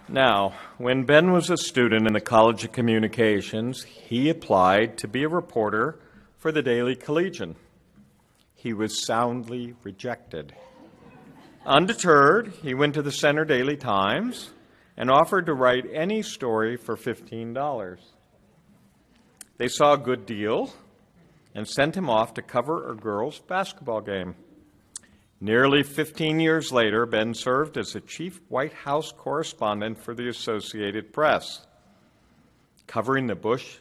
Now, when Ben was a student in the College of Communications, he applied to be a reporter for the Daily Collegian. He was soundly rejected. Undeterred, he went to the Center Daily Times and offered to write any story for $15. They saw a good deal and sent him off to cover a girls' basketball game. Nearly 15 years later, Ben served as the chief White House correspondent for the Associated Press, covering the Bush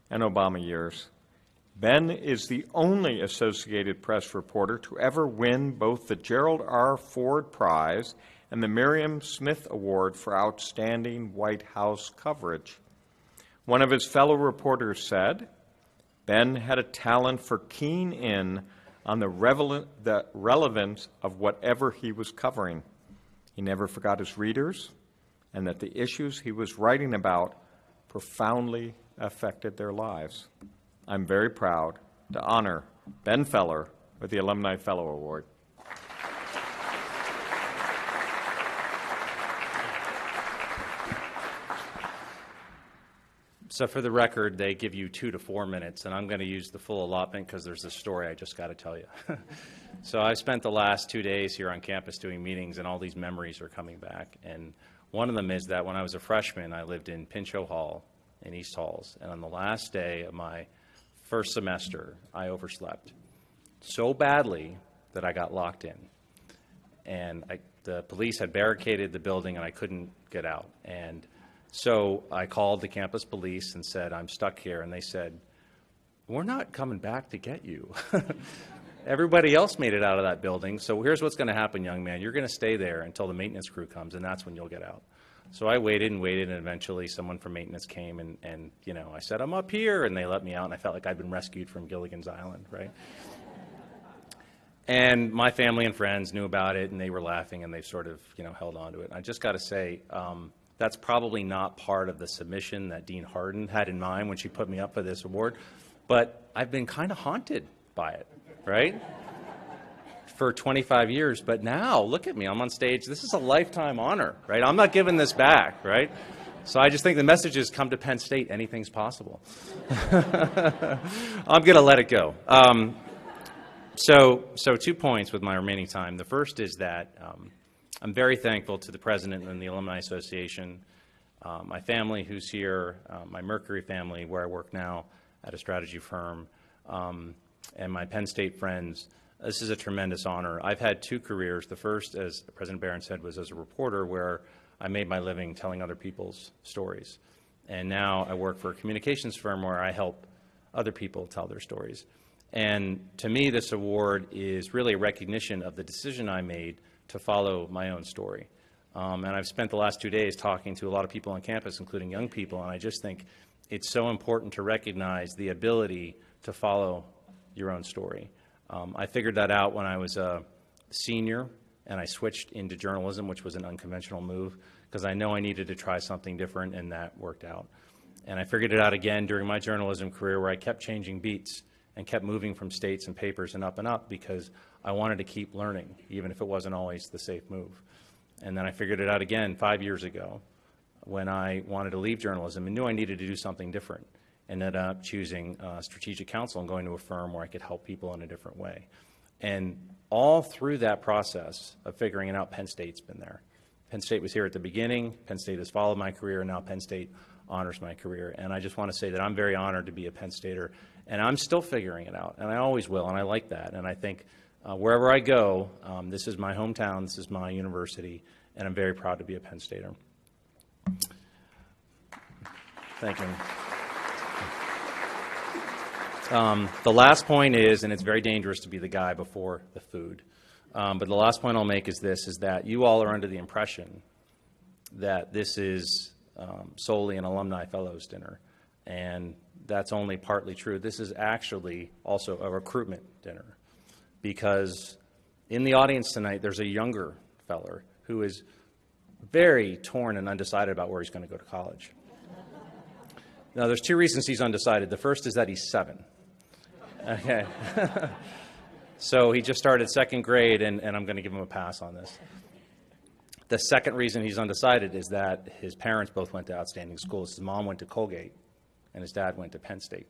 and Obama years. Ben is the only Associated Press reporter to ever win both the Gerald R. Ford Prize and the Miriam Smith Award for outstanding White House coverage. One of his fellow reporters said, Ben had a talent for keying in on the relevance of whatever he was covering. He never forgot his readers, and that the issues he was writing about profoundly affected their lives. I'm very proud to honor Ben Feller with the Alumni Fellow Award. So for the record, they give you 2 to 4 minutes, and I'm going to use the full allotment because there's a story I just got to tell you. So I spent the last 2 days here on campus doing meetings, and all these memories are coming back. And one of them is that when I was a freshman, I lived in Pinchot Hall in East Halls. And on the last day of my first semester, I overslept so badly that I got locked in. And the police had barricaded the building, and I couldn't get out. And so I called the campus police and said, I'm stuck here. And they said, we're not coming back to get you. Everybody else made it out of that building. So here's what's going to happen, young man. You're going to stay there until the maintenance crew comes, and that's when you'll get out. So I waited and waited, and eventually someone from maintenance came, and you know, I said, I'm up here, and they let me out, and I felt like I'd been rescued from Gilligan's Island, right? And my family and friends knew about it, and they were laughing, and they sort of, you know, held on to it. And I just got to say, that's probably not part of the submission that Dean Harden had in mind when she put me up for this award, but I've been kind of haunted by it, right? For 25 years, but now, look at me, I'm on stage. This is a lifetime honor, right? I'm not giving this back, right? So I just think the message is come to Penn State, anything's possible. I'm going to let it go. So 2 points with my remaining time. The first is that I'm very thankful to the president and the Alumni Association, my family who's here, my Mercury family where I work now at a strategy firm, and my Penn State friends. This is a tremendous honor. I've had 2 careers. The first, as President Barron said, was as a reporter where I made my living telling other people's stories. And now I work for a communications firm where I help other people tell their stories. And to me, this award is really a recognition of the decision I made to follow my own story. And I've spent the last 2 days talking to a lot of people on campus, including young people, and I just think it's so important to recognize the ability to follow your own story. I figured that out when I was a senior, and I switched into journalism, which was an unconventional move, because I know I needed to try something different, and that worked out. And I figured it out again during my journalism career where I kept changing beats and kept moving from states and papers and up, because I wanted to keep learning, even if it wasn't always the safe move. And then I figured it out again 5 years ago when I wanted to leave journalism and knew I needed to do something different. Ended up choosing strategic counsel and going to a firm where I could help people in a different way. And all through that process of figuring it out, Penn State's been there. Penn State was here at the beginning. Penn State has followed my career, and now Penn State honors my career. And I just want to say that I'm very honored to be a Penn Stater, and I'm still figuring it out, and I always will, and I like that. And I think wherever I go, this is my hometown, this is my university, and I'm very proud to be a Penn Stater. Thank you. The last point is, and it's very dangerous to be the guy before the food, but the last point I'll make is this, is that you all are under the impression that this is solely an Alumni Fellows dinner, and that's only partly true. This is actually also a recruitment dinner, because in the audience tonight there's a younger feller who is very torn and undecided about where he's going to go to college. Now, there's 2 reasons he's undecided. The first is that he's 7. Okay. So he just started 2nd grade, and I'm going to give him a pass on this. The second reason he's undecided is that his parents both went to outstanding schools. His mom went to Colgate, and his dad went to Penn State.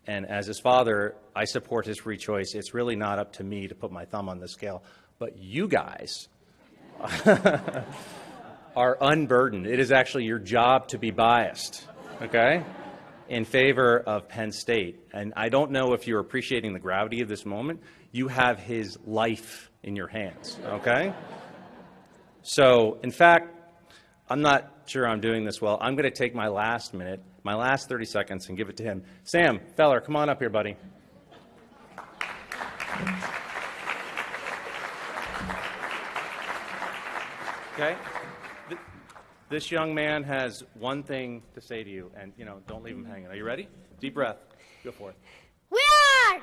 And as his father, I support his free choice. It's really not up to me to put my thumb on the scale. But you guys are unburdened. It is actually your job to be biased, okay, in favor of Penn State. And I don't know if you're appreciating the gravity of this moment. You have his life in your hands, okay? So, in fact, I'm not sure I'm doing this well. I'm going to take my last minute, my last 30 seconds, and give it to him. Sam Feller, come on up here, buddy. Okay? This young man has one thing to say to you, and, don't leave him hanging. Are you ready? Deep breath. Go for it. We are